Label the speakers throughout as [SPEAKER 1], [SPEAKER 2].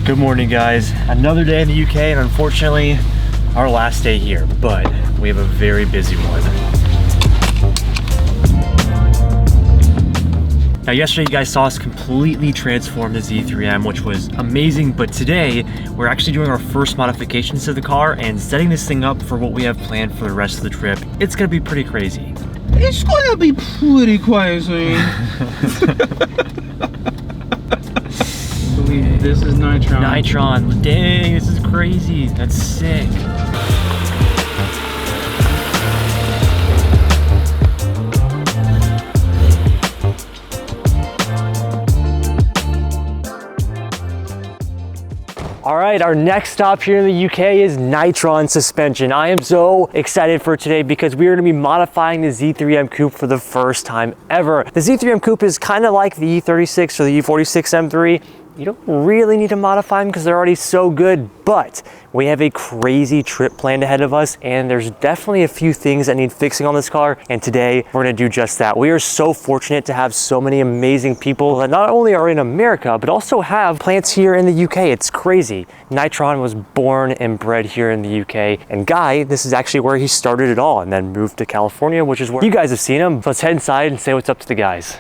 [SPEAKER 1] Good morning, guys. Another day in the UK, and unfortunately, our last day here, but we have a very busy one. Now, yesterday you guys saw us completely transform the Z3M, which was amazing, but today we're actually doing our first modifications to the car and setting this thing up for what we have planned for the rest of the trip. It's gonna be pretty crazy.
[SPEAKER 2] It's gonna be pretty crazy. This is Nitron.
[SPEAKER 1] Nitron, dang, this is crazy. That's sick. All right, our next stop here in the UK is Nitron Suspension. I am so excited for today because we are gonna be modifying the Z3M Coupe for the first time ever. The Z3M Coupe is kind of like the E36 or the E46 M3. You don't really need to modify them because they're already so good, but we have a crazy trip planned ahead of us, and there's definitely a few things that need fixing on this car, and today we're gonna do just that. We are so fortunate to have so many amazing people that not only are in America, but also have plants here in the UK. It's crazy. Nitron was born and bred here in the UK, and Guy, this is actually where he started it all, and then moved to California, which is where you guys have seen him. So let's head inside and say what's up to the guys.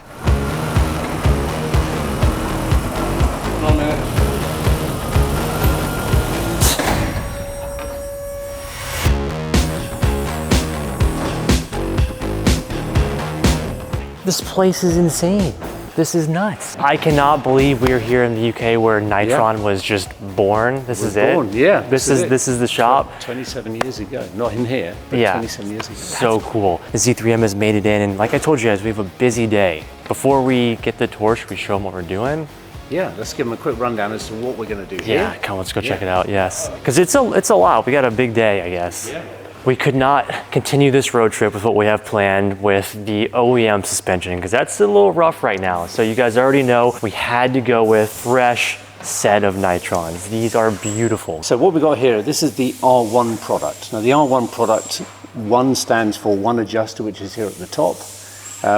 [SPEAKER 1] This place is insane. This is nuts. I cannot believe we're here in the UK where Nitron was just born. This is it?
[SPEAKER 3] Yeah.
[SPEAKER 1] This is the shop.
[SPEAKER 3] 27 years ago. Not in here, but
[SPEAKER 1] yeah.
[SPEAKER 3] 27 years ago.
[SPEAKER 1] So cool. The Z3M has made it in, and like I told you guys, we have a busy day. Before we get the tour, should we show them what we're doing?
[SPEAKER 3] Yeah, let's give them a quick rundown as to what we're gonna do here.
[SPEAKER 1] Yeah, come on, let's go check it out, yes. Because it's a lot. We got a big day, I guess.
[SPEAKER 3] Yeah.
[SPEAKER 1] We could not continue this road trip with what we have planned with the OEM suspension because that's a little rough right now. So you guys already know we had to go with fresh set of Nitrons. These are beautiful.
[SPEAKER 3] So what we got here, this is the R1 product. Now the R1 product, one stands for one adjuster, which is here at the top.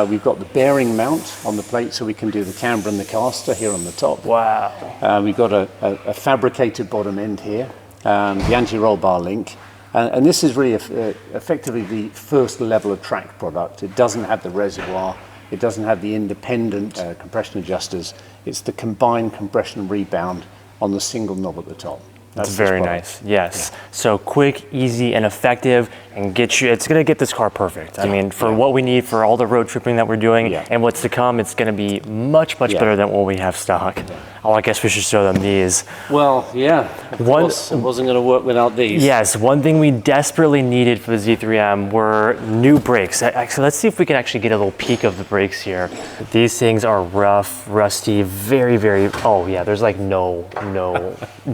[SPEAKER 3] We've got the bearing mount on the plate so we can do the camber and the caster here on the top.
[SPEAKER 1] Wow.
[SPEAKER 3] We've got a fabricated bottom end here, the anti-roll bar link. And this is really effectively the first level of track product. It doesn't have the reservoir, it doesn't have the independent compression adjusters. It's the combined compression and rebound on the single knob at the top.
[SPEAKER 1] That's very nice, yes. Yeah. So quick, easy, and effective, and it's gonna get this car perfect. I mean, for what we need for all the road tripping that we're doing and what's to come, it's gonna be much better than what we have stock. Yeah. Oh, I guess we should show them these.
[SPEAKER 3] Well, yeah, of course, it wasn't gonna work without these.
[SPEAKER 1] Yes, one thing we desperately needed for the Z3M were new brakes. Actually, let's see if we can actually get a little peek of the brakes here. These things are rough, rusty, very, oh yeah, there's like no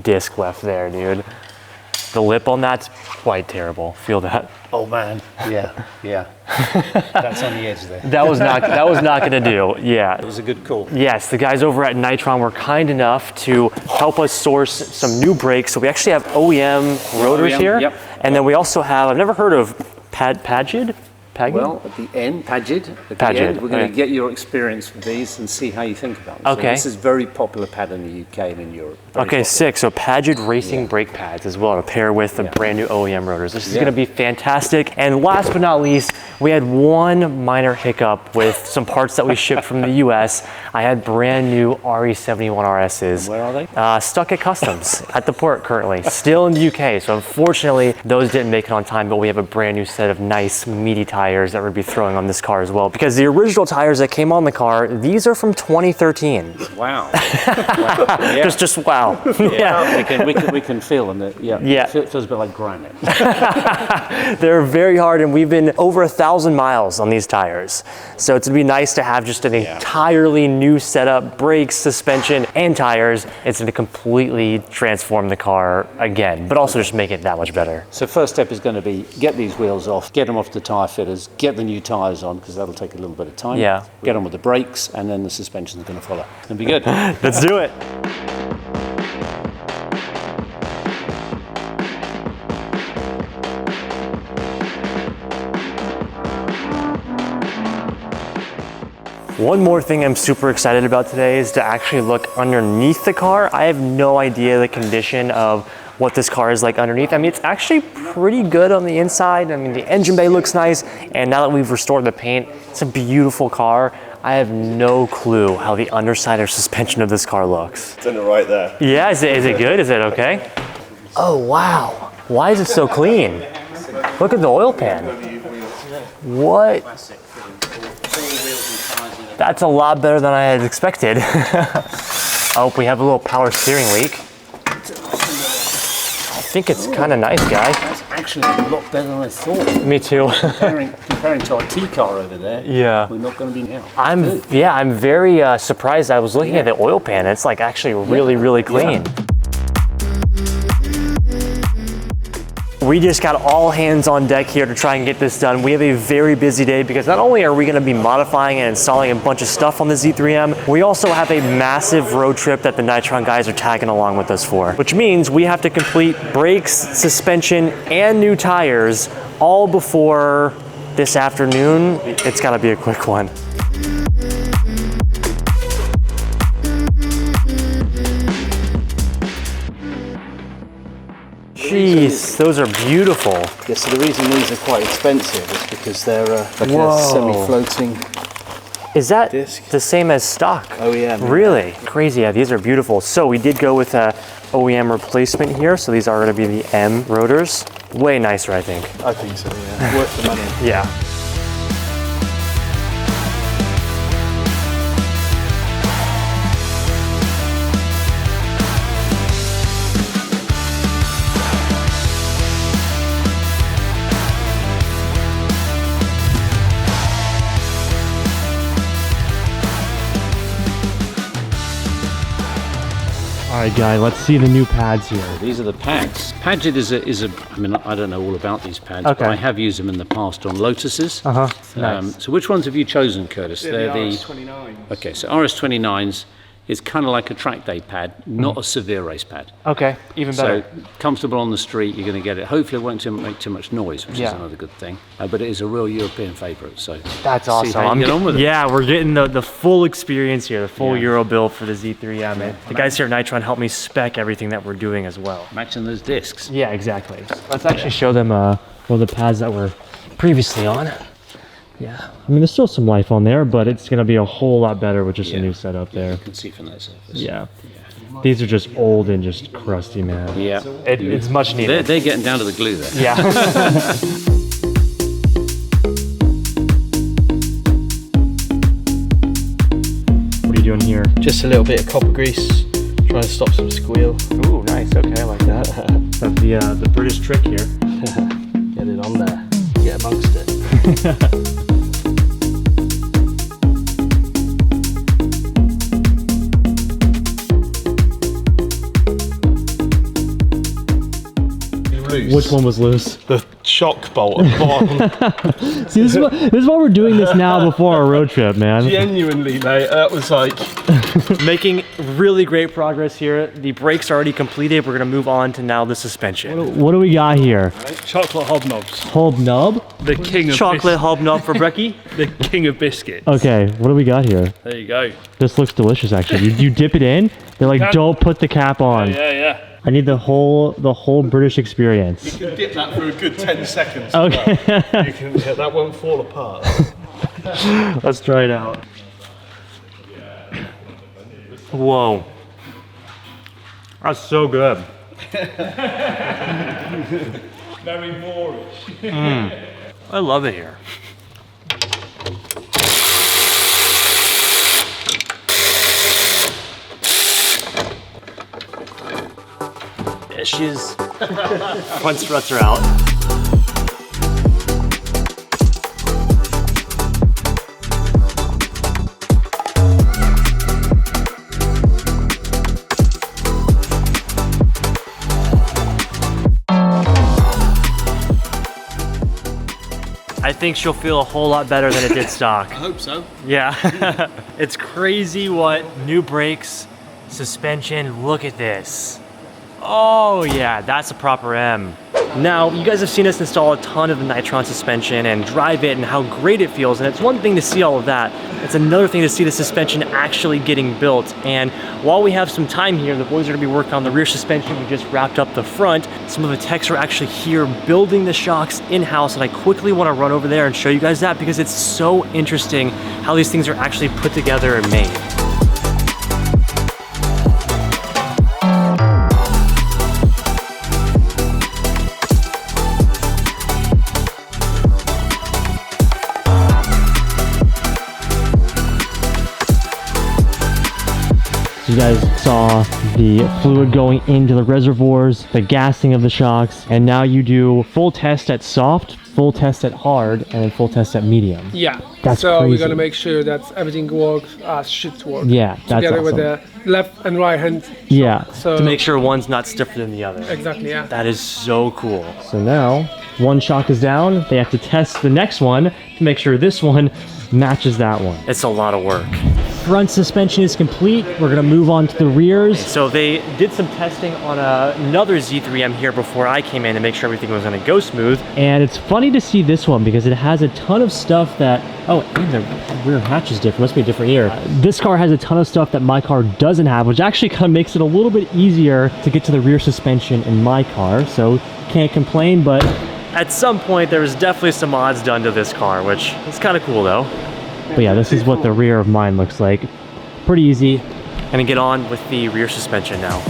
[SPEAKER 1] disc left there, dude. The lip on that's quite terrible. Feel that?
[SPEAKER 3] Oh man, yeah. That's on the edge there.
[SPEAKER 1] That was not gonna do. Yeah.
[SPEAKER 3] It was a good call.
[SPEAKER 1] Yes, the guys over at Nitron were kind enough to help us source some new brakes. So we actually have OEM rotors here, and then we also have, I've never heard of Pagid.
[SPEAKER 3] Well, at the end, Pagid. At the end, we're going to get your experience with these and see how you think about them.
[SPEAKER 1] Okay.
[SPEAKER 3] So this is very popular pad in the UK and in Europe.
[SPEAKER 1] Okay, sick. So Pagid racing brake pads as well to pair with the brand new OEM rotors. This is going to be fantastic. And last but not least, we had one minor hiccup with some parts that we shipped from the US. I had brand new RE71 RSs.
[SPEAKER 3] Where are they?
[SPEAKER 1] Stuck at customs at the port currently. Still in the UK. So unfortunately, those didn't make it on time, but we have a brand new set of nice, meaty tires that we're going to be throwing on this car as well. Because the original tires that came on the car, these are from 2013.
[SPEAKER 3] Wow.
[SPEAKER 1] Just wow.
[SPEAKER 3] We can feel them. It feels a bit like granite.
[SPEAKER 1] They're very hard, and we've been over 1,000 miles on these tires. So it's going to be nice to have just an entirely new setup, brakes, suspension, and tires. It's going to completely transform the car again, but also just make it that much better.
[SPEAKER 3] So first step is going to be get these wheels off, get them off the tire fitters, get the new tires on, because that'll take a little bit of time.
[SPEAKER 1] Yeah.
[SPEAKER 3] Get on with the brakes, and then the suspension is going to follow. It'll be good.
[SPEAKER 1] Let's do it. One more thing I'm super excited about today is to actually look underneath the car. I have no idea the condition of what this car is like underneath. I mean, it's actually pretty good on the inside. I mean, the engine bay looks nice, and now that we've restored the paint, it's a beautiful car. I have no clue how the underside or suspension of this car looks.
[SPEAKER 4] It's in it right there.
[SPEAKER 1] Yeah, is it good? Is it okay? Oh, wow. Why is it so clean? Look at the oil pan. What? That's a lot better than I had expected. Oh, we have a little power steering leak. I think it's kind of nice, guys.
[SPEAKER 3] That's actually a lot better than I thought.
[SPEAKER 1] Me too.
[SPEAKER 3] comparing to our T-car over there,
[SPEAKER 1] Yeah.
[SPEAKER 3] we're not going to be now.
[SPEAKER 1] I'm very surprised. I was looking at the oil pan. It's like actually really clean.
[SPEAKER 3] Yeah.
[SPEAKER 1] We just got all hands on deck here to try and get this done. We have a very busy day because not only are we going to be modifying and installing a bunch of stuff on the Z3M, we also have a massive road trip that the Nitron guys are tagging along with us for, which means we have to complete brakes, suspension, and new tires all before this afternoon. It's got to be a quick one. Jeez, those are beautiful.
[SPEAKER 3] Yeah, so the reason these are quite expensive is because they're like
[SPEAKER 1] Whoa.
[SPEAKER 3] a semi-floating.
[SPEAKER 1] Is that
[SPEAKER 3] disc.
[SPEAKER 1] the same as stock?
[SPEAKER 3] Oh yeah.
[SPEAKER 1] Really? Crazy, yeah, these are beautiful. So we did go with a OEM replacement here. So these are gonna be the M rotors. Way nicer, I think.
[SPEAKER 3] I think so, yeah. Worth the money.
[SPEAKER 1] Yeah. All right, guy, let's see the new pads here.
[SPEAKER 5] These are the pads. Padget is a. I mean, I don't know all about these pads,
[SPEAKER 1] Okay.
[SPEAKER 5] but I have used them in the past on Lotuses.
[SPEAKER 1] Nice.
[SPEAKER 5] So which ones have you chosen, Curtis?
[SPEAKER 2] They're the RS29.
[SPEAKER 5] Okay, so RS29s is kind of like a track day pad, not a severe race pad.
[SPEAKER 1] Okay, even better.
[SPEAKER 5] So comfortable on the street, you're going to get it. Hopefully, it won't make too much noise, which is
[SPEAKER 1] Yeah.
[SPEAKER 5] another good thing. But it is a real European favourite. So
[SPEAKER 1] That's
[SPEAKER 5] see
[SPEAKER 1] awesome.
[SPEAKER 5] how you get on with it.
[SPEAKER 1] Yeah, we're getting the full experience here, the full Euro build for the Z3M. And the guys here at Nitron helped me spec everything that we're doing as well.
[SPEAKER 5] Matching those discs.
[SPEAKER 1] Yeah, exactly. Let's actually show them one of the pads that were previously on. Yeah, I mean, there's still some life on there, but it's gonna be a whole lot better with just a new setup there.
[SPEAKER 5] You can see from that surface.
[SPEAKER 1] Yeah. These are just old and just crusty, man.
[SPEAKER 5] Yeah.
[SPEAKER 1] It's much needed.
[SPEAKER 5] They're getting down to the glue there.
[SPEAKER 1] Yeah. What are you doing here?
[SPEAKER 6] Just a little bit of copper grease, trying to stop some squeal.
[SPEAKER 1] Ooh, nice. Okay, I like that. That's the British trick here.
[SPEAKER 6] Get it on there, get amongst it.
[SPEAKER 1] Which one was loose?
[SPEAKER 6] The shock bolt at the bottom.
[SPEAKER 1] See, this is why we're doing this now before our road trip, man.
[SPEAKER 6] Genuinely, mate, that was like...
[SPEAKER 1] Making really great progress here. The brakes are already completed. We're gonna move on to now the suspension. What do we got here?
[SPEAKER 6] Chocolate hobnobs.
[SPEAKER 1] Hobnob?
[SPEAKER 6] The king of
[SPEAKER 1] Chocolate hobnob for brekkie?
[SPEAKER 6] The king of biscuits.
[SPEAKER 1] Okay, what do we got here?
[SPEAKER 6] There you go.
[SPEAKER 1] This looks delicious, actually. You dip it in. They're like, don't put the cap on.
[SPEAKER 6] Yeah.
[SPEAKER 1] I need the whole British experience.
[SPEAKER 6] You can dip that for a good 10 seconds.
[SPEAKER 1] Okay.
[SPEAKER 6] You can, that won't fall apart.
[SPEAKER 1] Let's try it out. Whoa. That's so good.
[SPEAKER 6] Very Moorish.
[SPEAKER 1] I love it here. Issues. Front struts are out. I think she'll feel a whole lot better than it did stock.
[SPEAKER 6] I hope so.
[SPEAKER 1] Yeah. It's crazy what new brakes, suspension, look at this. Oh yeah, that's a proper M. Now, you guys have seen us install a ton of the Nitron suspension and drive it and how great it feels, and it's one thing to see all of that. It's another thing to see the suspension actually getting built. And while we have some time here, the boys are gonna be working on the rear suspension. We just wrapped up the front. Some of the techs are actually here building the shocks in-house, and I quickly wanna run over there and show you guys that because it's so interesting how these things are actually put together and made. You guys saw the fluid going into the reservoirs, the gassing of the shocks, and now you do full test at soft, full test at hard, and then full test at medium.
[SPEAKER 4] Yeah.
[SPEAKER 1] That's
[SPEAKER 4] so
[SPEAKER 1] crazy.
[SPEAKER 4] we're gonna make sure that everything works as should work.
[SPEAKER 1] Yeah, that's
[SPEAKER 4] together
[SPEAKER 1] awesome.
[SPEAKER 4] with the left and right hand.
[SPEAKER 1] Yeah,
[SPEAKER 4] So
[SPEAKER 1] to make sure one's not stiffer than the other.
[SPEAKER 4] exactly, yeah.
[SPEAKER 1] That is so cool. So now, one shock is down, they have to test the next one to make sure this one matches that one. It's a lot of work. Front suspension is complete. We're gonna move on to the rears. So they did some testing on another Z3M here before I came in to make sure everything was gonna go smooth. And it's funny to see this one because it has a ton of stuff that, oh, and the rear hatch is different, must be a different year. This car has a ton of stuff that my car doesn't have, which actually kind of makes it a little bit easier to get to the rear suspension in my car. So can't complain, but at some point there was definitely some mods done to this car, which is kind of cool though. But yeah, this is what the rear of mine looks like. Pretty easy. Gonna get on with the rear suspension now.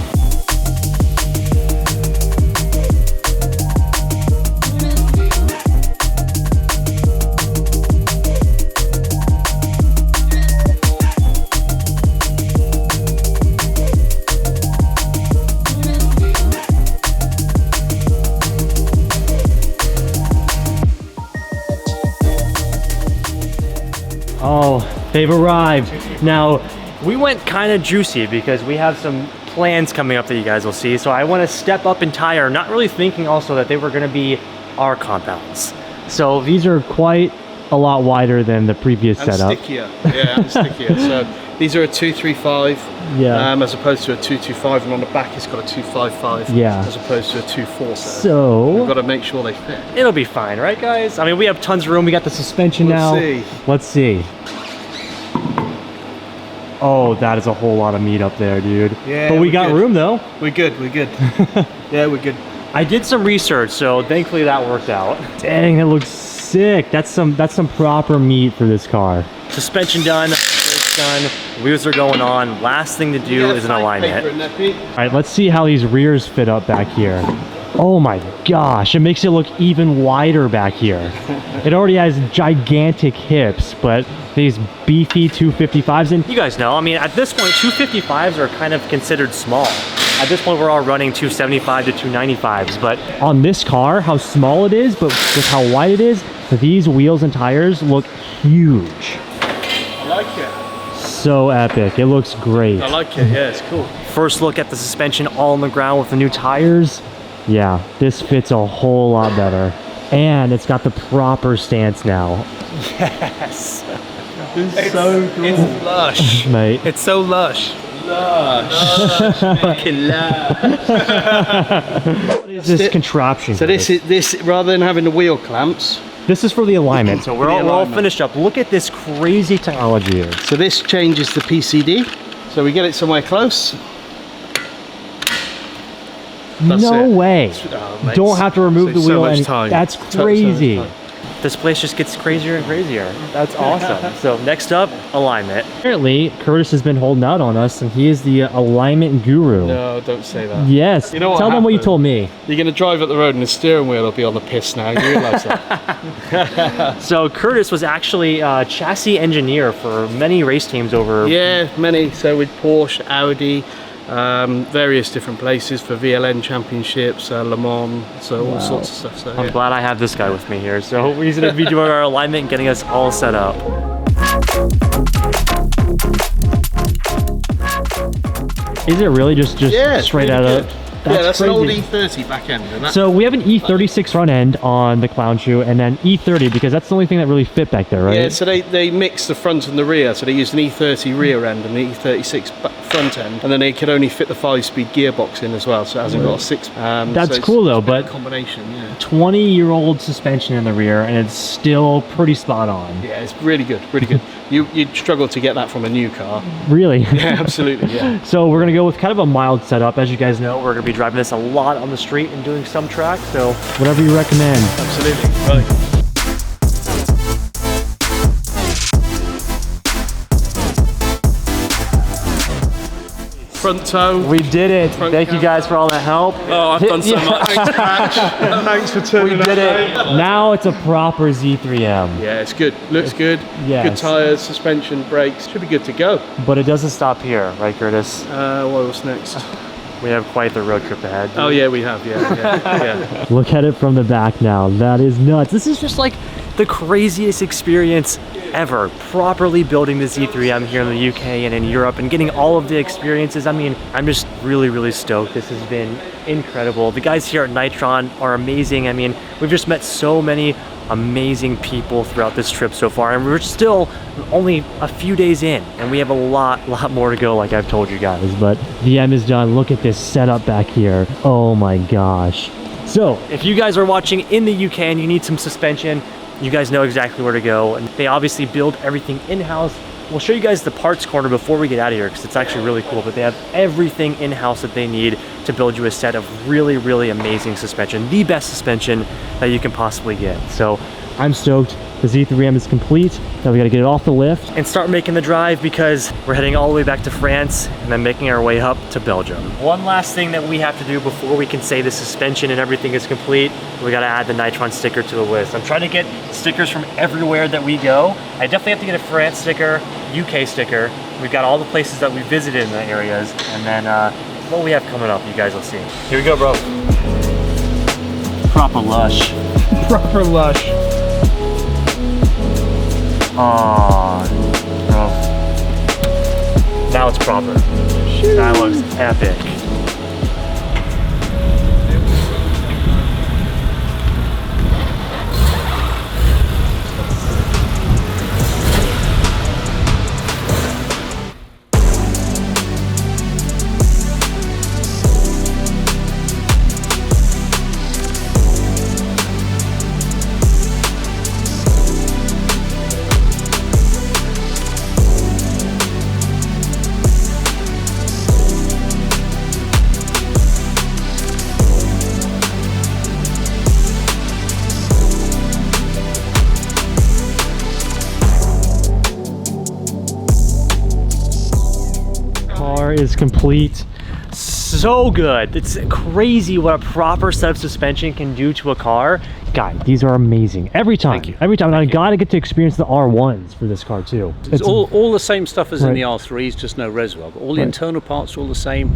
[SPEAKER 1] Oh, they've arrived. Now, we went kind of juicy because we have some plans coming up that you guys will see. So I want to step up in tire, not really thinking also that they were going to be our compounds. So these are quite a lot wider than the previous setup.
[SPEAKER 7] Stickier, yeah, and stickier. So these are a 235,
[SPEAKER 1] Yeah.
[SPEAKER 7] as opposed to a 225, and on the back it's got a 255,
[SPEAKER 1] Yeah.
[SPEAKER 7] as opposed to a 24. We've
[SPEAKER 1] So
[SPEAKER 7] got to make sure they fit.
[SPEAKER 1] it'll be fine, right guys? I mean, we have tons of room. We got the suspension
[SPEAKER 7] Let's
[SPEAKER 1] now.
[SPEAKER 7] see.
[SPEAKER 1] Let's see. Oh, that is a whole lot of meat up there, dude.
[SPEAKER 7] Yeah,
[SPEAKER 1] but we
[SPEAKER 7] we're
[SPEAKER 1] got
[SPEAKER 7] good.
[SPEAKER 1] room though.
[SPEAKER 7] We're good, we're good. Yeah, we're good.
[SPEAKER 1] I did some research, so thankfully that worked out. Dang, that looks sick. That's some proper meat for this car. Suspension done, brakes done, wheels are going on. Last thing to do is an alignment. All right, let's see how these rears fit up back here. Oh my gosh, it makes it look even wider back here. It already has gigantic hips, but these beefy 255s, and you guys know, I mean, at this point, 255s are kind of considered small. At this point, we're all running 275 to 295s, but on this car, how small it is, but with how wide it is, these wheels and tires look huge.
[SPEAKER 7] I like it.
[SPEAKER 1] So epic, it looks great.
[SPEAKER 7] I like it, yeah, it's cool.
[SPEAKER 1] First look at the suspension all on the ground with the new tires. Yeah, this fits a whole lot better. And it's got the proper stance now. Yes.
[SPEAKER 7] It's so cool. It's lush.
[SPEAKER 1] Mate.
[SPEAKER 7] It's so lush. Lush. Fucking lush.
[SPEAKER 1] What is this contraption?
[SPEAKER 7] So this rather than having the wheel clamps,
[SPEAKER 1] This is for the alignment. So we're all
[SPEAKER 7] alignment.
[SPEAKER 1] finished up. Look at this crazy technology here.
[SPEAKER 7] so this changes the PCD. So we get it somewhere close. That's
[SPEAKER 1] No
[SPEAKER 7] it.
[SPEAKER 1] way.
[SPEAKER 7] Oh, mate,
[SPEAKER 1] Don't have to remove the
[SPEAKER 7] saves so
[SPEAKER 1] wheel.
[SPEAKER 7] much
[SPEAKER 1] and
[SPEAKER 7] time.
[SPEAKER 1] That's
[SPEAKER 7] So much
[SPEAKER 1] crazy.
[SPEAKER 7] time.
[SPEAKER 1] This place just gets crazier and crazier. That's awesome. So next up, alignment. Apparently, Curtis has been holding out on us, and he is the alignment guru.
[SPEAKER 7] No, don't say that.
[SPEAKER 1] Yes.
[SPEAKER 7] You know what
[SPEAKER 1] Tell them what you
[SPEAKER 7] happened?
[SPEAKER 1] told me.
[SPEAKER 7] You're going to drive up the road and the steering wheel will be on the piss now. You realise that?
[SPEAKER 1] So Curtis was actually a chassis engineer for many race teams over.
[SPEAKER 7] Yeah, many. So with Porsche, Audi, various different places for VLN championships, Le Mans, so all sorts of stuff. So
[SPEAKER 1] I'm
[SPEAKER 7] yeah.
[SPEAKER 1] glad I have this guy with me here. So he's gonna be doing our alignment and getting us all set up. Is it really just
[SPEAKER 7] Yeah, it's
[SPEAKER 1] straight
[SPEAKER 7] really
[SPEAKER 1] out of?
[SPEAKER 7] good.
[SPEAKER 4] That's an old
[SPEAKER 1] crazy.
[SPEAKER 4] E30 back end. And that,
[SPEAKER 1] So we have an E36 front end on the clown shoe, and then E30 because that's the only thing that really fit back there, right?
[SPEAKER 7] Yeah, so they mix the front and the rear. So they used an E30 rear end and an E36 front end, and then they could only fit the 5-speed gearbox in as well. So it hasn't got a 6.
[SPEAKER 1] That's
[SPEAKER 7] so it's
[SPEAKER 1] cool though,
[SPEAKER 7] a bit of
[SPEAKER 1] but
[SPEAKER 7] a combination. Yeah.
[SPEAKER 1] 20-year-old suspension in the rear, and it's still pretty spot on.
[SPEAKER 7] Yeah, it's really good, really good. You'd struggle to get that from a new car.
[SPEAKER 1] Really?
[SPEAKER 7] Yeah, absolutely, yeah.
[SPEAKER 1] So we're gonna go with kind of a mild setup. As you guys know, we're gonna be driving this a lot on the street and doing some track, so whatever you recommend.
[SPEAKER 7] Absolutely, right. Front toe.
[SPEAKER 1] We did it. Thank you guys for all the help.
[SPEAKER 7] Oh, I've done so much. Thanks, Patch. Thanks for turning
[SPEAKER 1] We did it. Now it's a proper Z3M.
[SPEAKER 7] Yeah, it's good. Looks good.
[SPEAKER 1] Yes.
[SPEAKER 7] Good tyres, suspension, brakes. Should be good to go.
[SPEAKER 1] But it doesn't stop here, right, Curtis?
[SPEAKER 7] What was next?
[SPEAKER 1] We have quite the road trip ahead.
[SPEAKER 7] Oh yeah, we have. Yeah.
[SPEAKER 1] Look at it from the back now. That is nuts. This is just like the craziest experience ever. Properly building the Z3M here in the UK and in Europe and getting all of the experiences. I mean, I'm just really, really stoked. This has been incredible. The guys here at Nitron are amazing. I mean, we've just met so many amazing people throughout this trip so far, and we're still only a few days in, and we have a lot more to go, like I've told you guys. But the M is done. Look at this setup back here. Oh my gosh. So if you guys are watching in the UK and you need some suspension, you guys know exactly where to go. And they obviously build everything in-house. We'll show you guys the parts corner before we get out of here because it's actually really cool, but they have everything in-house that they need to build you a set of really, really amazing suspension, the best suspension that you can possibly get. So I'm stoked. The Z3M is complete. Now we gotta get it off the lift and start making the drive because we're heading all the way back to France and then making our way up to Belgium. One last thing that we have to do before we can say the suspension and everything is complete, we gotta add the Nitron sticker to the list. I'm trying to get stickers from everywhere that we go. I definitely have to get a France sticker, UK sticker. We've got all the places that we visited in the areas, and then what we have coming up, you guys will see. Here we go, bro. Proper lush.
[SPEAKER 4] proper lush.
[SPEAKER 1] Oh, bro. Now it's proper. That looks epic. Is complete. So good. It's crazy what a proper set of suspension can do to a car. Guys, these are amazing. Every time.
[SPEAKER 5] Thank you.
[SPEAKER 1] Every time. And I gotta get to experience the R1s for this car too.
[SPEAKER 5] It's all the same stuff as in
[SPEAKER 1] Right.
[SPEAKER 5] the R3s, just no reservoir. But all the internal parts are all the same.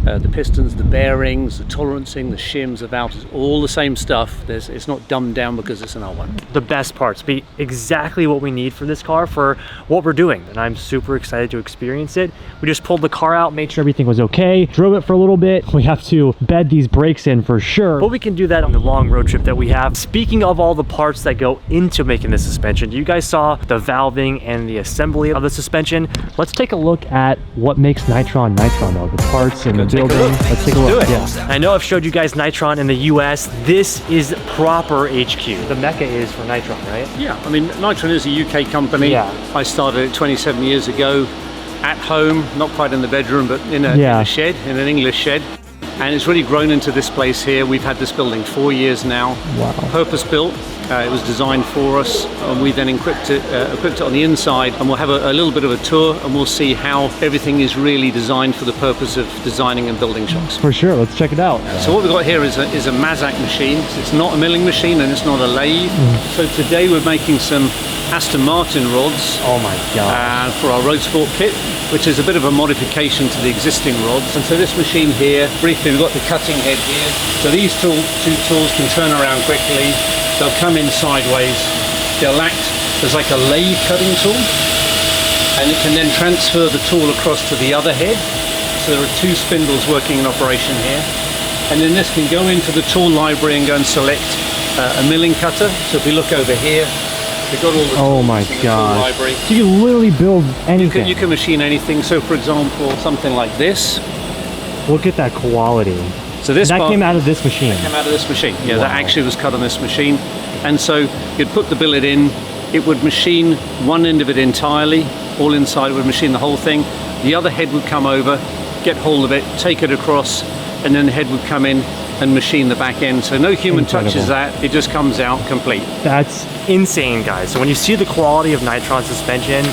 [SPEAKER 5] The pistons, the bearings, the tolerancing, the shims, the valves, all the same stuff. It's not dumbed down because it's an R1.
[SPEAKER 1] The best parts be exactly what we need for this car for what we're doing, and I'm super excited to experience it. We just pulled the car out, made sure everything was okay, drove it for a little bit. We have to bed these brakes in for sure, but we can do that on the long road trip that we have. Speaking of all the parts that go into making the suspension, you guys saw the valving and the assembly of the suspension. Let's take a look at what makes Nitron Nitron though, the parts and the building. Let's take a look. Yeah. I know I've showed you guys Nitron in the US. This is proper HQ. The Mecca is for Nitron, right?
[SPEAKER 5] Yeah, I mean, Nitron is a UK company.
[SPEAKER 1] Yeah.
[SPEAKER 5] I started it 27 years ago at home, not quite in the bedroom, but in a shed, in an English shed. And it's really grown into this place here. We've had this building 4 years now.
[SPEAKER 1] Wow.
[SPEAKER 5] Purpose built. It was designed for us, and we then equipped it on the inside, and we'll have a little bit of a tour, and we'll see how everything is really designed for the purpose of designing and building shocks.
[SPEAKER 1] For sure, let's check it out.
[SPEAKER 5] So what we've got here is a Mazak machine. It's not a milling machine and it's not a lathe. So today we're making some Aston Martin rods.
[SPEAKER 1] Oh my God.
[SPEAKER 5] For our road sport kit, which is a bit of a modification to the existing rods. And so this machine here, briefly, we've got the cutting head here. So these two tools can turn around quickly. They'll come in sideways. They'll act as like a lathe cutting tool, and it can then transfer the tool across to the other head. So there are two spindles working in operation here. And then this can go into the tool library and go and select a milling cutter. So if we look over here, we've got all the
[SPEAKER 1] Oh
[SPEAKER 5] tools
[SPEAKER 1] my
[SPEAKER 5] in the tool
[SPEAKER 1] gosh.
[SPEAKER 5] library.
[SPEAKER 1] So you can literally build anything.
[SPEAKER 5] You can machine anything. So for example, something like this.
[SPEAKER 1] Look at that quality.
[SPEAKER 5] So this
[SPEAKER 1] That
[SPEAKER 5] part
[SPEAKER 1] came out of this machine.
[SPEAKER 5] came out of this machine. Yeah,
[SPEAKER 1] Wow.
[SPEAKER 5] that actually was cut on this machine. And so you'd put the billet in, it would machine one end of it entirely, all inside, it would machine the whole thing. The other head would come over, get hold of it, take it across, and then the head would come in and machine the back end. So no human touches that, it just comes out complete.
[SPEAKER 1] That's insane, guys. So when you see the quality of Nitron suspension,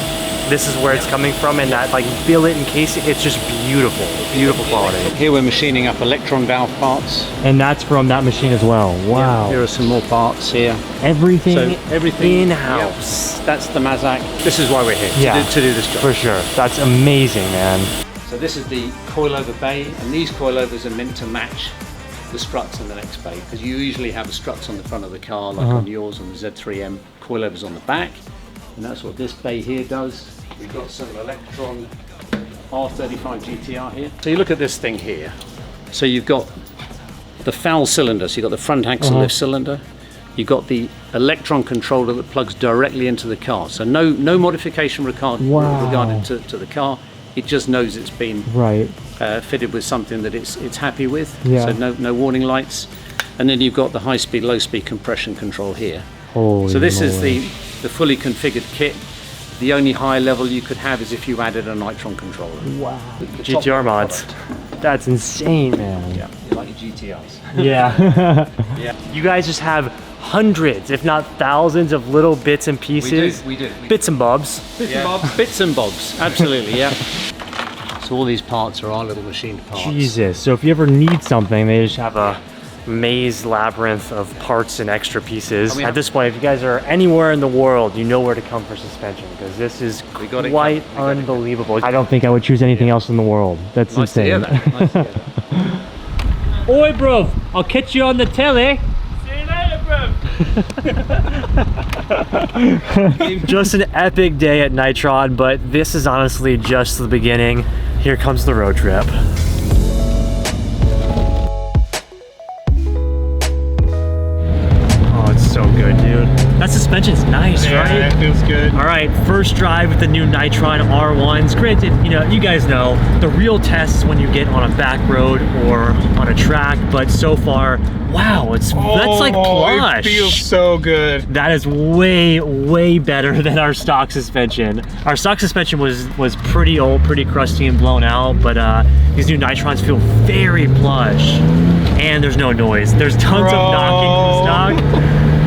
[SPEAKER 1] this is where it's coming from, and that like billet and casing, it's just beautiful, beautiful quality.
[SPEAKER 5] Here we're machining up electron valve parts.
[SPEAKER 1] And that's from that machine as well. Wow.
[SPEAKER 5] Here are some more parts here.
[SPEAKER 1] Everything,
[SPEAKER 5] So everything
[SPEAKER 1] in-house.
[SPEAKER 5] yeah, that's the Mazak. This is why we're here,
[SPEAKER 1] Yeah,
[SPEAKER 5] to do this job.
[SPEAKER 1] for sure. That's amazing, man.
[SPEAKER 5] So this is the coilover bay, and these coilovers are meant to match the struts in the next bay, because you usually have the struts on the front of the car, like on yours on the Z3M, coilovers on the back, and that's what this bay here does. We've got some Electron R35 GTR here. So you look at this thing here. So you've got the FAL cylinder, so you've got the front axle lift cylinder. You've got the electron controller that plugs directly into the car. So no modification regarding to the car. It just knows it's been fitted with something that it's happy with. So no warning lights. And then you've got the high-speed, low-speed compression control here. So this is the fully configured kit. The only high level you could have is if you added a Nitron controller.
[SPEAKER 1] Wow.
[SPEAKER 5] The
[SPEAKER 1] GTR mods. That's insane, man.
[SPEAKER 5] Yeah, you like your GTRs.
[SPEAKER 1] Yeah.
[SPEAKER 5] Yeah.
[SPEAKER 1] You guys just have hundreds, if not thousands, of little bits and pieces.
[SPEAKER 5] We do.
[SPEAKER 1] Bits and bobs.
[SPEAKER 5] Bits and bobs, absolutely, yeah. So all these parts are our little machined parts.
[SPEAKER 1] Jesus. So if you ever need something, they just have a maze labyrinth of parts and extra pieces. At this point, if you guys are anywhere in the world, you know where to come for suspension, because this is quite unbelievable. I don't think I would choose anything else in the world. That's insane.
[SPEAKER 5] Nice to hear that.
[SPEAKER 1] Oi, bruv, I'll catch you on the telly.
[SPEAKER 4] See you later, bro.
[SPEAKER 1] Just an epic day at Nitron, but this is honestly just the beginning. Here comes the road trip. So good, dude. That suspension's nice, right?
[SPEAKER 2] Yeah, it feels good.
[SPEAKER 1] All right, first drive with the new Nitron R1s. Granted, you guys know, the real test is when you get on a back road or on a track, but so far, wow, that's like plush.
[SPEAKER 2] It feels so good.
[SPEAKER 1] That is way, way better than our stock suspension. Our stock suspension was pretty old, pretty crusty and blown out, but these new Nitrons feel very plush. And there's no noise. There's tons of knocking from stock.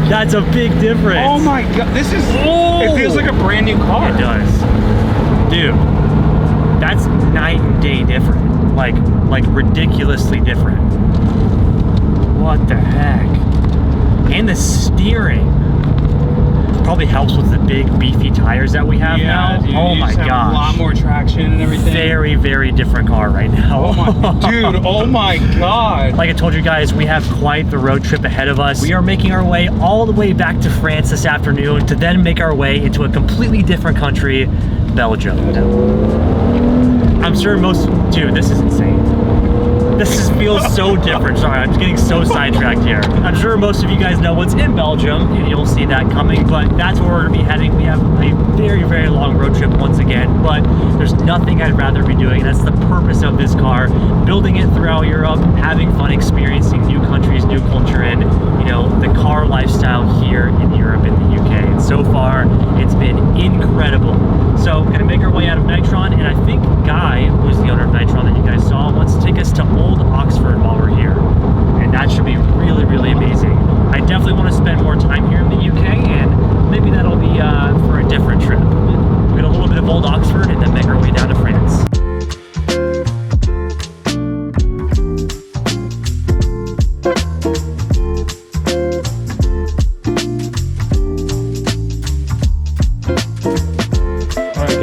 [SPEAKER 1] That's a big difference.
[SPEAKER 2] Oh my god, this is, it feels like a brand new car.
[SPEAKER 1] It does. Dude, that's night and day different. Like ridiculously different. What the heck? And the steering probably helps with the big beefy tires that we have now.
[SPEAKER 2] Dude,
[SPEAKER 1] oh
[SPEAKER 2] you
[SPEAKER 1] my
[SPEAKER 2] just have
[SPEAKER 1] gosh.
[SPEAKER 2] a lot more traction and everything.
[SPEAKER 1] Very, very different car right now.
[SPEAKER 2] Oh my, dude, oh my god.
[SPEAKER 1] Like I told you guys, we have quite the road trip ahead of us. We are making our way all the way back to France this afternoon to then make our way into a completely different country, Belgium. I'm sure dude, this is insane. This feels so different. Sorry, I'm getting so sidetracked here. I'm sure most of you guys know what's in Belgium, and you'll see that coming, but that's where we're gonna be heading. We have a very, very long road trip once again, but there's nothing I'd rather be doing. That's the purpose of this car. Building it throughout Europe, having fun, experiencing new countries, new culture, and the car lifestyle here in Europe and the UK. And so far, it's been incredible. So, gonna make our way out of Nitron, and I think Guy, who's the owner of Nitron that you guys saw, wants to take us to Old Oxford while we're here. And that should be really, really amazing. I definitely want to spend more time here in the UK, and maybe that'll be for a different trip. We'll get a little bit of Old Oxford and then make our way down to France.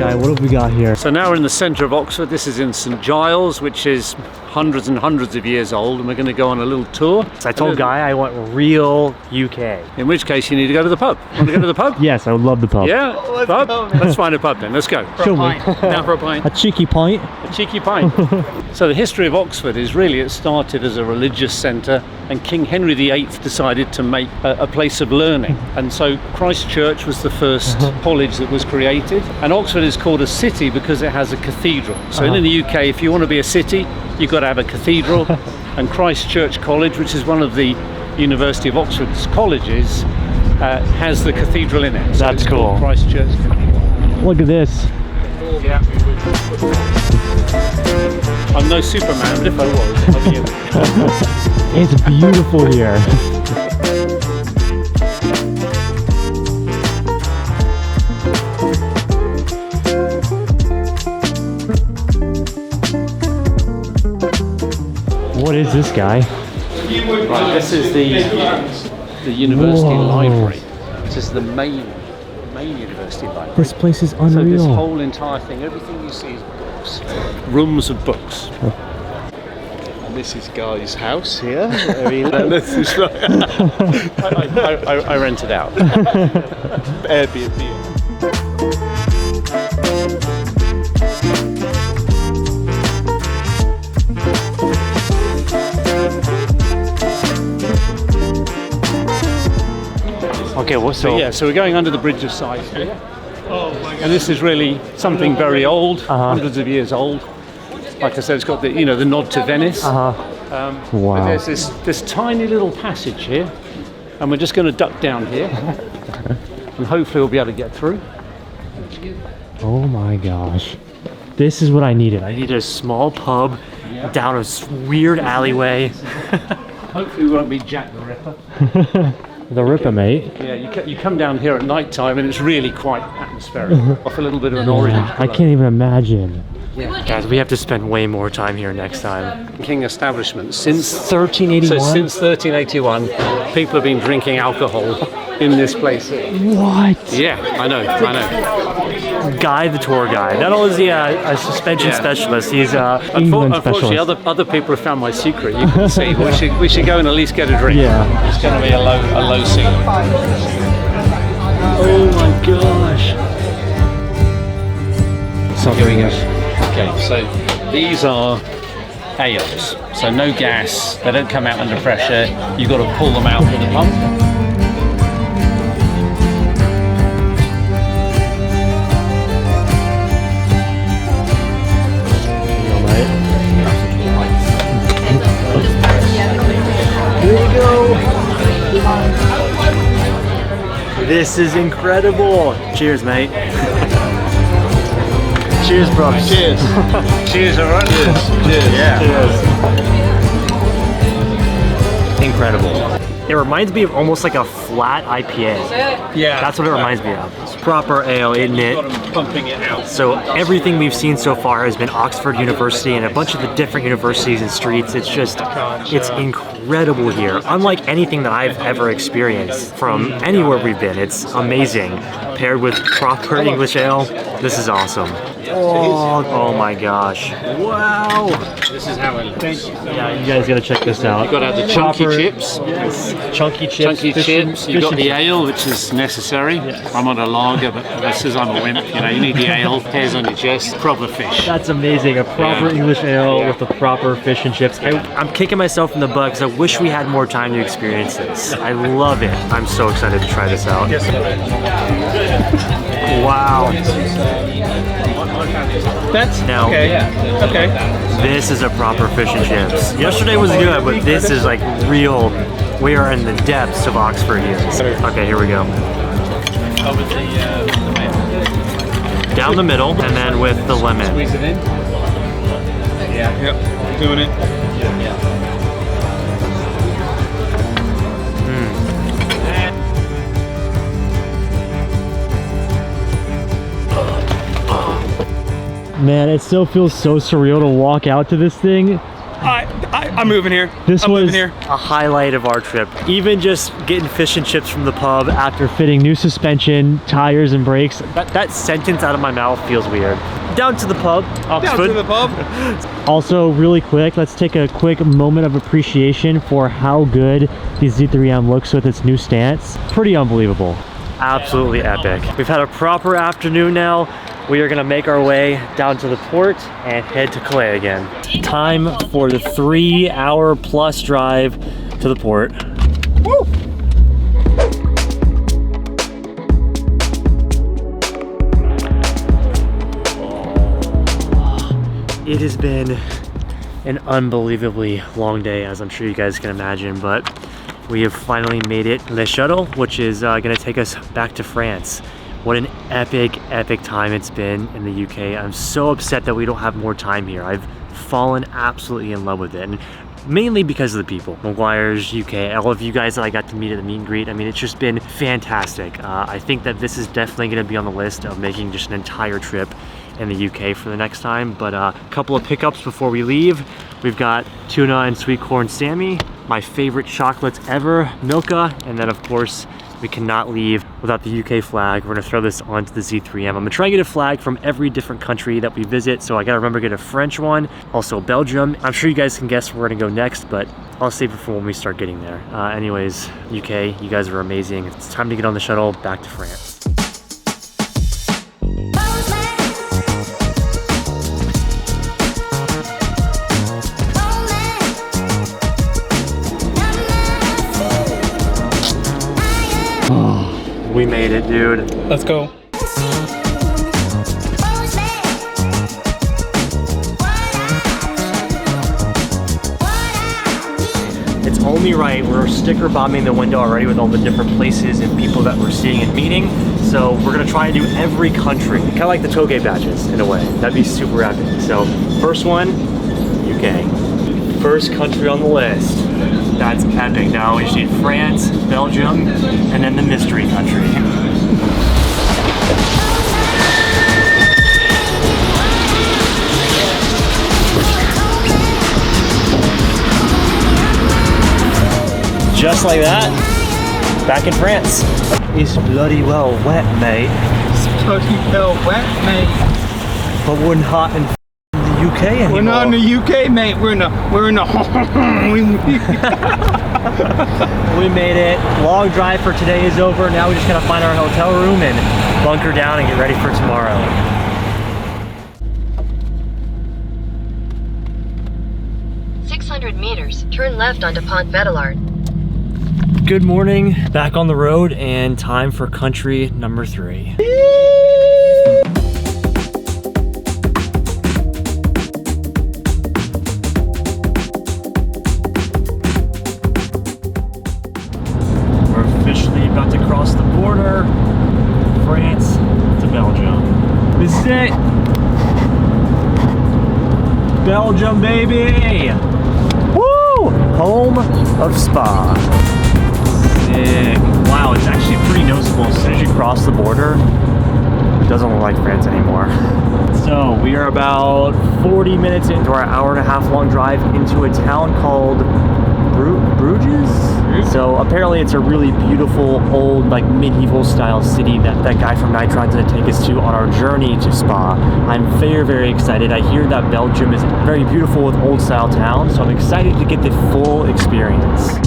[SPEAKER 1] What have we got here?
[SPEAKER 5] So now we're in the centre of Oxford. This is in St Giles, which is hundreds and hundreds of years old, and we're going to go on a little tour.
[SPEAKER 1] So I told Guy I want real UK.
[SPEAKER 5] In which case you need to go to the pub. Want to go to the pub?
[SPEAKER 1] Yes, I would love the pub.
[SPEAKER 5] Yeah, pub? Let's find a pub then, let's go.
[SPEAKER 1] Show me.
[SPEAKER 2] Now for a pint.
[SPEAKER 1] A cheeky pint.
[SPEAKER 5] A cheeky pint. So the history of Oxford is really, it started as a religious centre, and King Henry VIII decided to make a place of learning. And so Christ Church was the first college that was created. And Oxford is called a city because it has a cathedral. So in the UK, if you want to be a city, you've got to have a cathedral. And Christ Church College, which is one of the University of Oxford's colleges, has the cathedral in it. So
[SPEAKER 1] That's
[SPEAKER 5] it's called
[SPEAKER 1] cool.
[SPEAKER 5] Christ Church Cathedral.
[SPEAKER 1] Look at this.
[SPEAKER 5] Yeah. I'm no Superman, but if I was, I'd be in it.
[SPEAKER 1] It's beautiful here. What is this, Guy?
[SPEAKER 5] Right, this is the university
[SPEAKER 1] Whoa.
[SPEAKER 5] library. This is the main university library.
[SPEAKER 1] This place is
[SPEAKER 5] So this
[SPEAKER 1] unreal.
[SPEAKER 5] whole entire thing, everything you see is books. Rooms of books.
[SPEAKER 7] And this is Guy's house here. Where he
[SPEAKER 5] This is right. I rent it out.
[SPEAKER 7] Airbnb.
[SPEAKER 1] Okay, well,
[SPEAKER 5] So yeah, so we're going under the Bridge of Sight here. And this is really something very old, hundreds of years old. Like I said, it's got the the nod to Venice.
[SPEAKER 1] Wow.
[SPEAKER 5] But there's this tiny little passage here, and we're just going to duck down here, and hopefully we'll be able to get through.
[SPEAKER 1] Oh my gosh. This is what I needed. I needed a small pub down a weird alleyway.
[SPEAKER 5] Hopefully we won't be Jack the Ripper.
[SPEAKER 1] The Ripper, mate.
[SPEAKER 5] Yeah, you come down here at night time and it's really quite atmospheric. Off a little bit of an orange.
[SPEAKER 1] I can't even imagine. Guys, we have to spend way more time here next time.
[SPEAKER 5] King establishment since
[SPEAKER 1] 1381?
[SPEAKER 5] So since 1381, people have been drinking alcohol in this place.
[SPEAKER 1] What?
[SPEAKER 5] Yeah, I know.
[SPEAKER 1] Guy, the tour guide. Not only is he a suspension specialist, he's England
[SPEAKER 5] Unfortunately,
[SPEAKER 1] specialist.
[SPEAKER 5] other people have found my secret. You can see. We should go and at least get a drink.
[SPEAKER 1] Yeah.
[SPEAKER 5] It's going to be a low ceiling.
[SPEAKER 1] Oh my gosh.
[SPEAKER 5] Here we go. Okay, so these are ales. So no gas. They don't come out under pressure. You've got to pull them out with a pump.
[SPEAKER 1] This is incredible. Cheers, mate. Cheers, bro.
[SPEAKER 7] Cheers.
[SPEAKER 5] Cheers, alright?
[SPEAKER 7] Cheers.
[SPEAKER 5] Yeah.
[SPEAKER 1] Incredible. It reminds me of almost like a flat IPA.
[SPEAKER 2] Yeah.
[SPEAKER 1] That's what it reminds me of. It's proper ale, isn't it?
[SPEAKER 5] Pumping it out.
[SPEAKER 1] So everything we've seen so far has been Oxford University and a bunch of the different universities and streets. It's just, it's incredible here. Unlike anything that I've ever experienced from anywhere we've been. It's amazing. Paired with proper English ale, this is awesome. Oh my gosh. Wow.
[SPEAKER 5] This is how it looks.
[SPEAKER 1] Yeah, you guys gotta check this out.
[SPEAKER 5] You've got to have the chunky chips.
[SPEAKER 1] Chunky chips.
[SPEAKER 5] Chunky chips. You've got the
[SPEAKER 1] chips.
[SPEAKER 5] ale, which is necessary. I'm on a lager, but this is I'm a wimp. You need the ale. Hairs on your chest. Proper fish.
[SPEAKER 1] That's amazing. A proper English ale with the proper fish and chips. I'm kicking myself in the butt because I wish we had more time to experience this. I love it. I'm so excited to try this out. Wow.
[SPEAKER 2] That's
[SPEAKER 1] Now,
[SPEAKER 2] okay.
[SPEAKER 1] this is a proper fish and chips. Yesterday was good, but this is like real. We are in the depths of Oxford here. Okay, here we go. Down the middle, and then with the lemon.
[SPEAKER 5] Squeeze it in.
[SPEAKER 2] Yep. Doing it.
[SPEAKER 1] Man, it still feels so surreal to walk out to this thing.
[SPEAKER 2] I'm moving here.
[SPEAKER 1] This
[SPEAKER 2] I'm
[SPEAKER 1] was
[SPEAKER 2] moving here.
[SPEAKER 1] a highlight of our trip. Even just getting fish and chips from the pub after fitting new suspension, tires, and brakes. That sentence out of my mouth feels weird. Down to the pub, Oxford.
[SPEAKER 2] Down to the pub.
[SPEAKER 1] Also, really quick, let's take a quick moment of appreciation for how good the Z3M looks with its new stance. Pretty unbelievable. Absolutely epic. We've had a proper afternoon now. We are gonna make our way down to the port and head to Calais again. Time for the 3-hour plus drive to the port. Woo! It has been an unbelievably long day, as I'm sure you guys can imagine, but we have finally made it. Le Shuttle, which is gonna take us back to France. What an epic, epic time it's been in the UK. I'm so upset that we don't have more time here. I've fallen absolutely in love with it. And mainly because of the people. Meguiars UK, all of you guys that I got to meet at the meet and greet. I mean, it's just been fantastic. I think that this is definitely gonna be on the list of making just an entire trip in the UK for the next time. But a couple of pickups before we leave. We've got tuna and sweet corn Sammy, my favorite chocolates ever, Milka, and then of course, we cannot leave without the UK flag. We're gonna throw this onto the Z3M. I'm gonna try and get a flag from every different country that we visit, so I gotta remember to get a French one, also Belgium. I'm sure you guys can guess where we're gonna go next, but I'll save it for when we start getting there. Anyways, UK, you guys are amazing. It's time to get on the shuttle back to France. We made it, dude.
[SPEAKER 2] Let's go.
[SPEAKER 1] It's only right. We're sticker bombing the window already with all the different places and people that we're seeing and meeting. So we're gonna try and do every country. Kind of like the toge badges in a way. That'd be super epic. So first one, UK. First country on the list. That's epic. Now we just need France, Belgium, and then the mystery country. Just like that, back in France. It's bloody well wet, mate.
[SPEAKER 2] It's bloody well wet, mate.
[SPEAKER 1] But we're not in the UK anymore.
[SPEAKER 2] We're not in the UK, mate. We're in the
[SPEAKER 1] We made it. Long drive for today is over. Now we just gotta find our hotel room and bunker down and get ready for tomorrow.
[SPEAKER 8] 600 meters. Turn left onto Pont Vettelard.
[SPEAKER 1] Good morning, back on the road, and time for country number 3. We're officially about to cross the border, France to Belgium. This is it. Belgium, baby! Woo! Home of Spa. Sick. Wow, it's actually pretty noticeable. As soon as you cross the border, it doesn't look like France anymore. So we are about 40 minutes into our hour-and-a-half long drive into a town called Bruges. So apparently it's a really beautiful, old, like medieval style city that guy from Nitron's gonna take us to on our journey to Spa. I'm very, very excited. I hear that Belgium is very beautiful with old style towns, so I'm excited to get the full experience.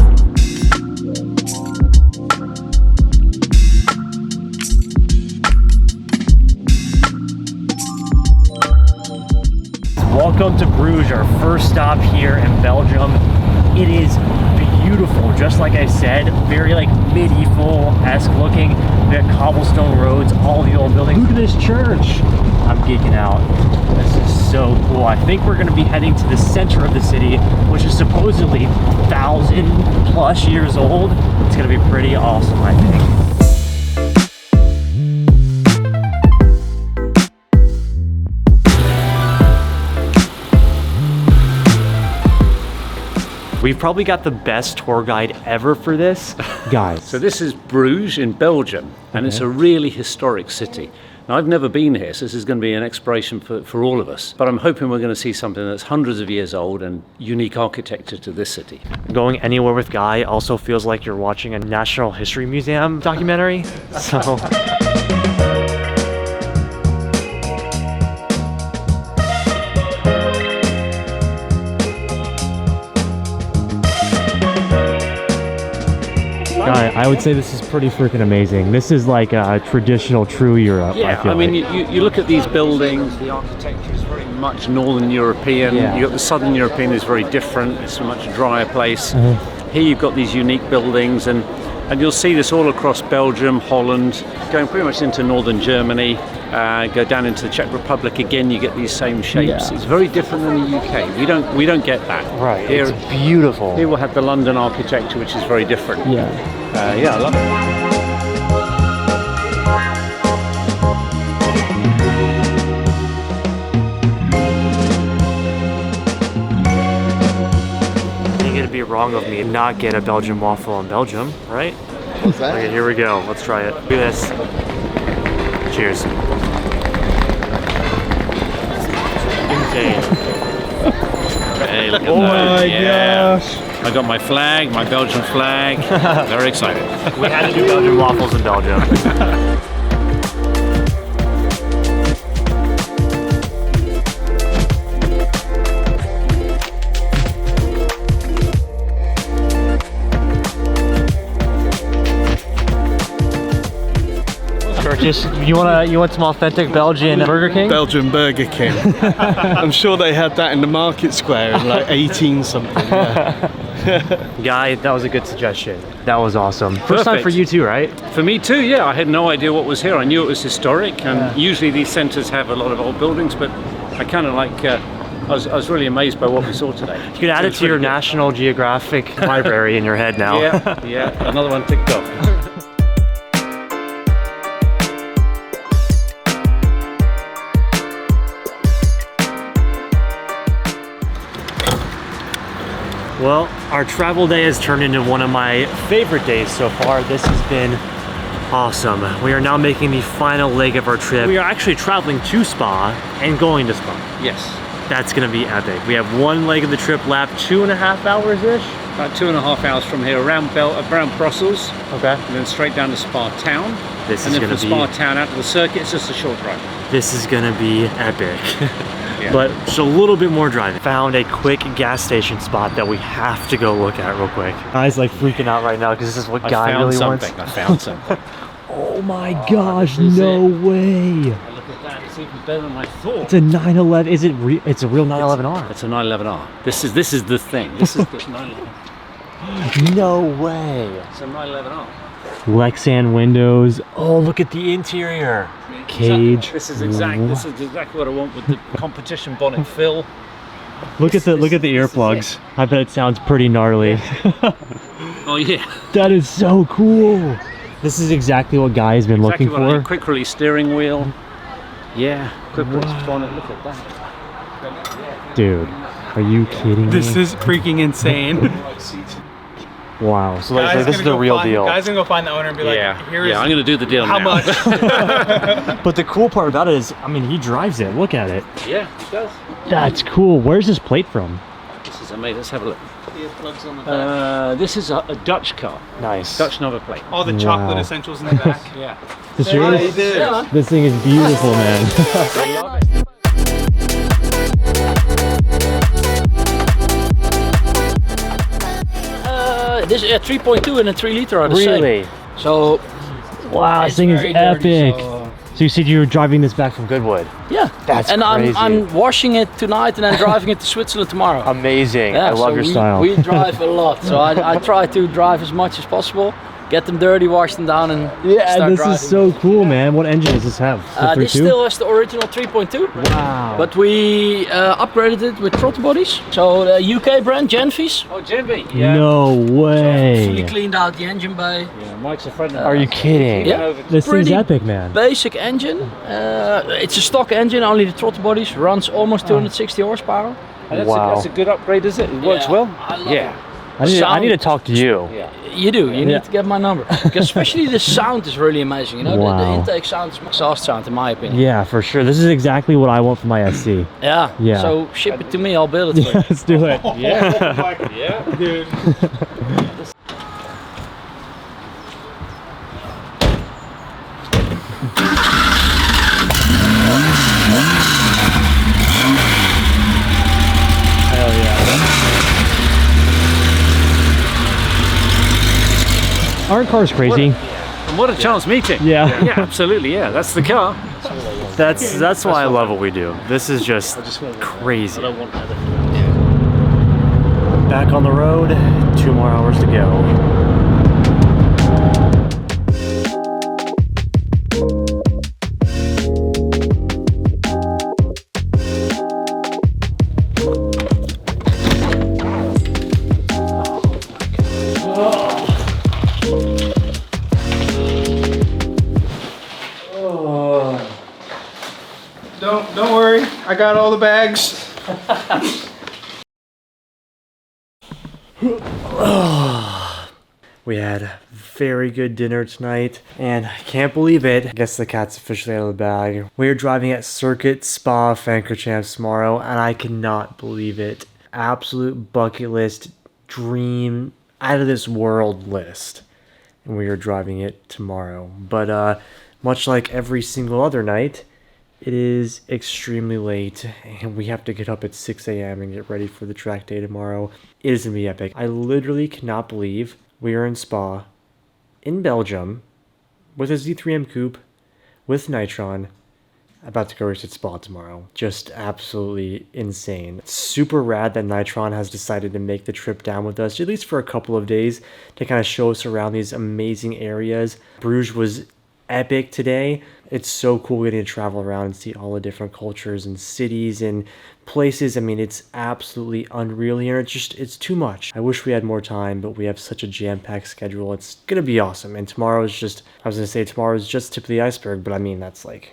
[SPEAKER 1] Welcome to Bruges, our first stop here in Belgium. It is beautiful, just like I said, very like medieval-esque looking. We got cobblestone roads, all the old buildings. Look at this church. I'm geeking out. This is so cool. I think we're gonna be heading to the center of the city, which is supposedly 1,000+ years old. It's gonna be pretty awesome, I think. We've probably got the best tour guide ever for this. Guys.
[SPEAKER 5] So this is Bruges in Belgium, and it's a really historic city. Now, I've never been here, so this is going to be an exploration for all of us. But I'm hoping we're going to see something that's hundreds of years old and unique architecture to this city.
[SPEAKER 1] Going anywhere with Guy also feels like you're watching a National History Museum documentary. So. I would say this is pretty freaking amazing. This is like a traditional true Europe.
[SPEAKER 5] Yeah,
[SPEAKER 1] I feel
[SPEAKER 5] mean,
[SPEAKER 1] like.
[SPEAKER 5] you look at these buildings, the architecture is very much Northern European.
[SPEAKER 1] Yeah.
[SPEAKER 5] You got the Southern European is very different. It's a much drier place. Here you've got these unique buildings, and you'll see this all across Belgium, Holland, going pretty much into Northern Germany. Go down into the Czech Republic again, you get these same shapes.
[SPEAKER 1] Yeah.
[SPEAKER 5] It's very different than the UK. We don't get that.
[SPEAKER 1] Right,
[SPEAKER 5] Here,
[SPEAKER 1] it's beautiful.
[SPEAKER 5] Here we'll have the London architecture, which is very different.
[SPEAKER 1] Yeah.
[SPEAKER 5] Yeah, I love it.
[SPEAKER 1] I think it'd be wrong of me to not get a Belgian waffle in Belgium, right?
[SPEAKER 9] What's that?
[SPEAKER 1] Okay, here we go. Let's try it. Do this. Cheers. Insane.
[SPEAKER 5] Hey, look at
[SPEAKER 2] Oh
[SPEAKER 5] that.
[SPEAKER 2] my
[SPEAKER 5] Yeah.
[SPEAKER 2] gosh.
[SPEAKER 5] I got my flag, my Belgian flag. Very excited.
[SPEAKER 1] We had to do Belgian waffles in Belgium. Just you want some authentic Belgian Burger King?
[SPEAKER 7] Belgian Burger King. I'm sure they had that in the market square in like 18 something. Yeah.
[SPEAKER 1] Guy, that was a good suggestion. That was awesome. First time for you too, right?
[SPEAKER 5] For me too, yeah. I had no idea what was here. I knew it was historic, and usually these centres have a lot of old buildings, but I kind of like. I was really amazed by what we saw today.
[SPEAKER 1] You can add it to your National Geographic library in your head now.
[SPEAKER 5] Yeah, yeah. Another one ticked off.
[SPEAKER 1] Well, our travel day has turned into one of my favorite days so far. This has been awesome. We are now making the final leg of our trip. We are actually traveling to Spa and going to Spa.
[SPEAKER 5] Yes.
[SPEAKER 1] That's gonna be epic. We have one leg of the trip left, 2.5 hours-ish.
[SPEAKER 5] About 2.5 hours from here, around Brussels.
[SPEAKER 1] Okay.
[SPEAKER 5] And then straight down to Spa Town.
[SPEAKER 1] This
[SPEAKER 5] and
[SPEAKER 1] is
[SPEAKER 5] then
[SPEAKER 1] gonna
[SPEAKER 5] from
[SPEAKER 1] be,
[SPEAKER 5] Spa Town out to the circuit, it's just a short drive.
[SPEAKER 1] this is gonna be epic.
[SPEAKER 5] Yeah.
[SPEAKER 1] But just a little bit more driving. Found a quick gas station spot that we have to go look at real quick. Guy's like freaking out right now because this is what Guy really wants.
[SPEAKER 5] I found something.
[SPEAKER 1] Oh my gosh, no way.
[SPEAKER 5] Look at that, it's even better than I thought.
[SPEAKER 1] It's a 911, is it it's a real 911R?
[SPEAKER 5] It's a 911R. This is the thing. This is the 911R.
[SPEAKER 1] No way.
[SPEAKER 5] It's a 911R.
[SPEAKER 1] Lexan windows. Oh, look at the interior. Cage.
[SPEAKER 5] This is exactly what I want with the competition bonnet fill.
[SPEAKER 1] Look at the earplugs. I bet it sounds pretty gnarly.
[SPEAKER 5] Oh yeah.
[SPEAKER 1] That is so cool. This is exactly what Guy has been looking for.
[SPEAKER 5] Quick release steering wheel. Yeah. Quick release bonnet. Look at that.
[SPEAKER 1] Dude, are you kidding me?
[SPEAKER 2] This is freaking insane.
[SPEAKER 1] Wow. So like, this is the real deal.
[SPEAKER 2] Guys gonna go find the owner and be like, here is
[SPEAKER 5] I'm gonna do the deal
[SPEAKER 2] how
[SPEAKER 5] now.
[SPEAKER 2] much.
[SPEAKER 1] But the cool part about it is, I mean, he drives it. Look at it.
[SPEAKER 5] Yeah, it does.
[SPEAKER 1] That's cool. Where's this plate from?
[SPEAKER 5] This is amazing. Let's have a look.
[SPEAKER 7] Earplugs on the back.
[SPEAKER 5] This is a Dutch car.
[SPEAKER 1] Nice.
[SPEAKER 5] Dutch number plate.
[SPEAKER 2] All the chocolate essentials in the back.
[SPEAKER 5] Yeah.
[SPEAKER 1] This yours?
[SPEAKER 2] Yeah.
[SPEAKER 1] This thing is beautiful, man.
[SPEAKER 6] This 3.2 and a 3 liter are the
[SPEAKER 1] Really?
[SPEAKER 6] same. So
[SPEAKER 1] Wow, this thing is
[SPEAKER 6] very dirty,
[SPEAKER 1] epic.
[SPEAKER 6] so,
[SPEAKER 1] So you said you were driving this back from Goodwood.
[SPEAKER 6] yeah.
[SPEAKER 1] That's
[SPEAKER 6] and
[SPEAKER 1] crazy.
[SPEAKER 6] I'm washing it tonight and then driving it to Switzerland tomorrow.
[SPEAKER 1] Amazing.
[SPEAKER 6] Yeah,
[SPEAKER 1] I love
[SPEAKER 6] so
[SPEAKER 1] your style.
[SPEAKER 6] We drive a lot, so I try to drive as much as possible. Get them dirty, wash them down, and
[SPEAKER 1] Yeah,
[SPEAKER 6] start
[SPEAKER 1] this
[SPEAKER 6] driving.
[SPEAKER 1] is so cool, man. What engine does this have? The
[SPEAKER 6] This
[SPEAKER 1] 3.2?
[SPEAKER 6] still has the original 3.2.
[SPEAKER 1] Wow.
[SPEAKER 6] But we upgraded it with throttle bodies. So the UK brand, Genvis.
[SPEAKER 5] Oh, Jimmy. Yeah.
[SPEAKER 1] No
[SPEAKER 6] Fully
[SPEAKER 1] way.
[SPEAKER 6] cleaned out the engine bay.
[SPEAKER 5] Yeah, Mike's a friend of
[SPEAKER 1] Are you kidding?
[SPEAKER 6] Yeah.
[SPEAKER 1] This thing's
[SPEAKER 6] Pretty
[SPEAKER 1] epic, man.
[SPEAKER 6] Basic engine. It's a stock engine, only the throttle bodies. Runs almost 260 horsepower.
[SPEAKER 5] And
[SPEAKER 1] Wow.
[SPEAKER 5] that's a good upgrade, is it? It works
[SPEAKER 6] Yeah,
[SPEAKER 5] well?
[SPEAKER 6] I love
[SPEAKER 5] Yeah.
[SPEAKER 6] it.
[SPEAKER 1] I need to talk to you.
[SPEAKER 6] Yeah, you do. You need to get my number. Because especially the sound is really amazing. You know, the intake sound is exhaust sound, in my opinion.
[SPEAKER 1] Yeah, for sure. This is exactly what I want for my SC.
[SPEAKER 6] Yeah.
[SPEAKER 1] Yeah.
[SPEAKER 6] So ship it to me. I'll build it for you.
[SPEAKER 1] Let's do it.
[SPEAKER 2] Yeah, dude.
[SPEAKER 1] Hell yeah. Aren't cars crazy?
[SPEAKER 5] And what a chance meeting.
[SPEAKER 1] Yeah.
[SPEAKER 5] Yeah, absolutely, yeah. That's the car.
[SPEAKER 1] That's why I love what we do. This is just crazy. Back on the road, 2 more hours to go.
[SPEAKER 2] Don't worry, I got all the bags.
[SPEAKER 1] We had a very good dinner tonight, and I can't believe it. I guess the cat's officially out of the bag. We're driving at Circuit Spa Francorchamps tomorrow, and I cannot believe it. Absolute bucket list, dream, out of this world list. And we are driving it tomorrow. But much like every single other night, it is extremely late, and we have to get up at 6 a.m. and get ready for the track day tomorrow. It is going to be epic. I literally cannot believe we are in Spa, in Belgium, with a Z3M Coupe, with Nitron, about to go race at Spa tomorrow. Just absolutely insane. It's super rad that Nitron has decided to make the trip down with us, at least for a couple of days, to kind of show us around these amazing areas. Bruges was epic today. It's so cool getting to travel around and see all the different cultures and cities and places. I mean, it's absolutely unreal here. It's too much. I wish we had more time, but we have such a jam-packed schedule. It's gonna be awesome. And tomorrow is just, I was gonna say tomorrow is just tip of the iceberg, but I mean, that's like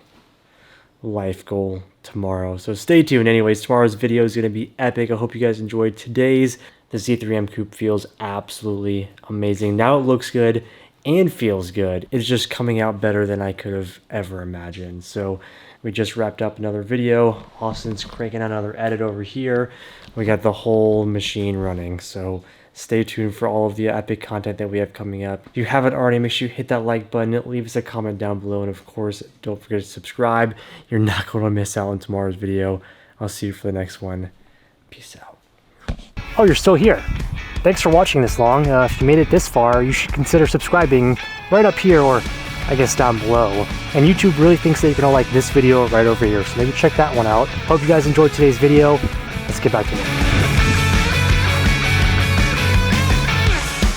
[SPEAKER 1] life goal tomorrow. So stay tuned. Anyways, tomorrow's video is gonna be epic. I hope you guys enjoyed today's. The Z3M Coupe feels absolutely amazing. Now it looks good and feels good. It's just coming out better than I could have ever imagined. So we just wrapped up another video. Austin's cranking out another edit over here. We got the whole machine running. So stay tuned for all of the epic content that we have coming up. If you haven't already, make sure you hit that like button, leave us a comment down below, and of course, don't forget to subscribe. You're not going to miss out on tomorrow's video. I'll see you for the next one. Peace out. Oh, you're still here. Thanks for watching this long. If you made it this far, you should consider subscribing right up here, or I guess down below. And YouTube really thinks that you're gonna like this video right over here, so maybe check that one out. Hope you guys enjoyed today's video. Let's get back to it.